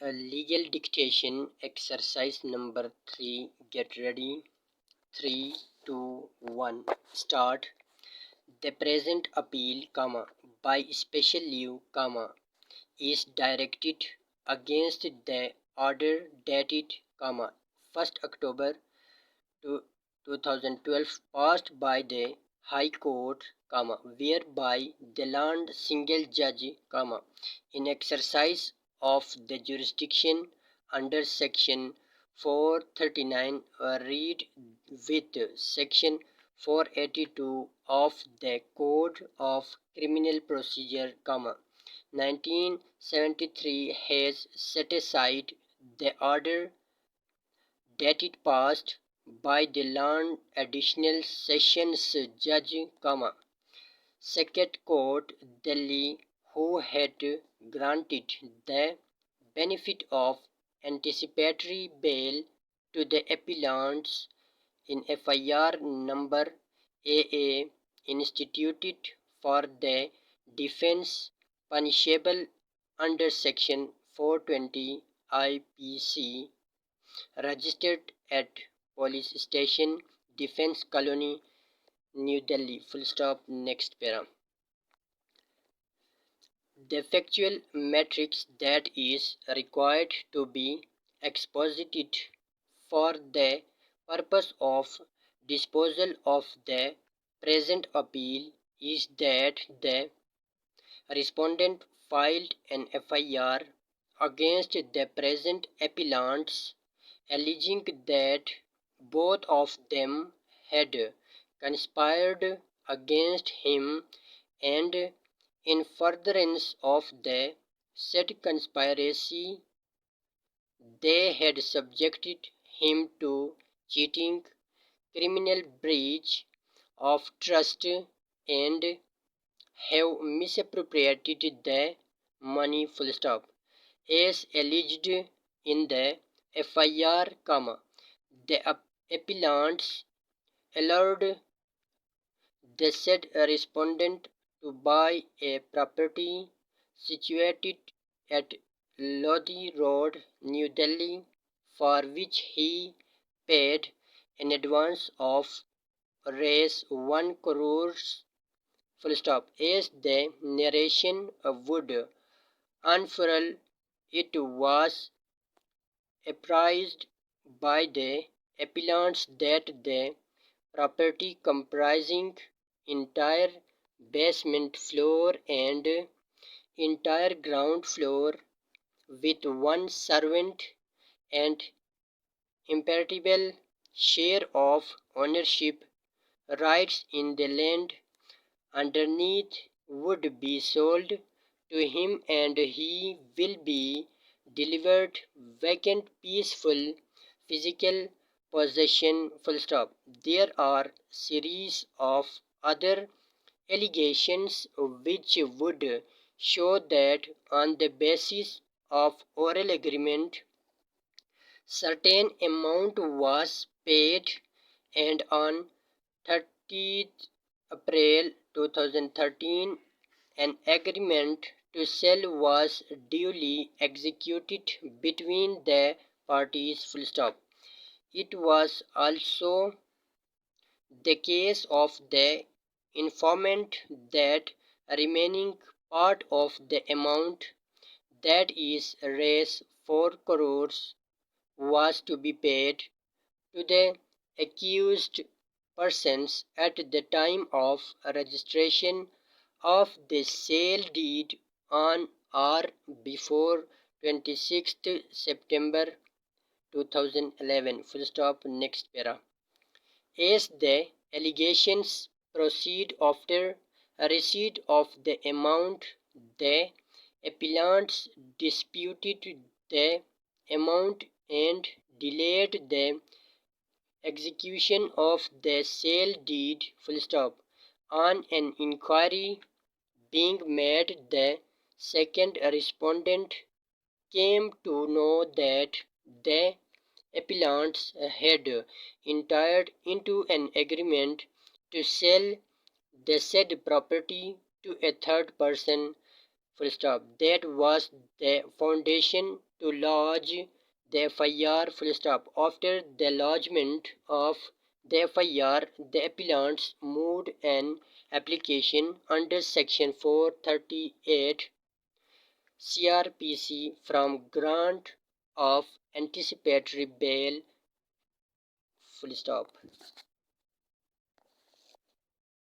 Legal dictation exercise number 3. Get ready. 3, 2, 1. Start. The present appeal, by special leave, is directed against the order dated, 1st October 2012 passed by the High Court, whereby the land single judge, in exercise of the jurisdiction under section 439 read with section 482 of the Code of Criminal Procedure, 1973 has set aside the order dated passed by the Land Additional Sessions Judge, Circuit Court, Delhi, who had granted the benefit of anticipatory bail to the appellants in FIR number AA instituted for the defense punishable under section 420 IPC, registered at police station, Defense Colony, New Delhi. Next para. The factual matrix that is required to be exposited for the purpose of disposal of the present appeal is that the respondent filed an FIR against the present appellants, alleging that both of them had conspired against him, and in furtherance of the said conspiracy they had subjected him to cheating, criminal breach of trust, and have misappropriated the money, as alleged in the FIR, the appellants allowed the said respondent to buy a property situated at Lodi Road, New Delhi, for which he paid an advance of Rs 1 crores, as the narration would unfurl. It was apprised by the appellants that the property, comprising entire basement floor and entire ground floor with one servant and imperceptible share of ownership rights in the land underneath, would be sold to him, and he will be delivered vacant peaceful physical possession. There are series of other allegations which would show that on the basis of oral agreement certain amount was paid, and on 30th April 2013 an agreement to sell was duly executed between the parties. It was also the case of the informant that remaining part of the amount, that is Rs 4 crores, was to be paid to the accused persons at the time of registration of the sale deed on or before 26th September 2011. Next para. As the allegations proceed, after receipt of the amount, the appellants disputed the amount and delayed the execution of the sale deed. On an inquiry being made, the second respondent came to know that the appellants had entered into an agreement to sell the said property to a third person. That was the foundation to lodge the FIR full stop. After the lodgement of the FIR, the appellants moved an application under Section 438 CRPC from grant of anticipatory bail full stop.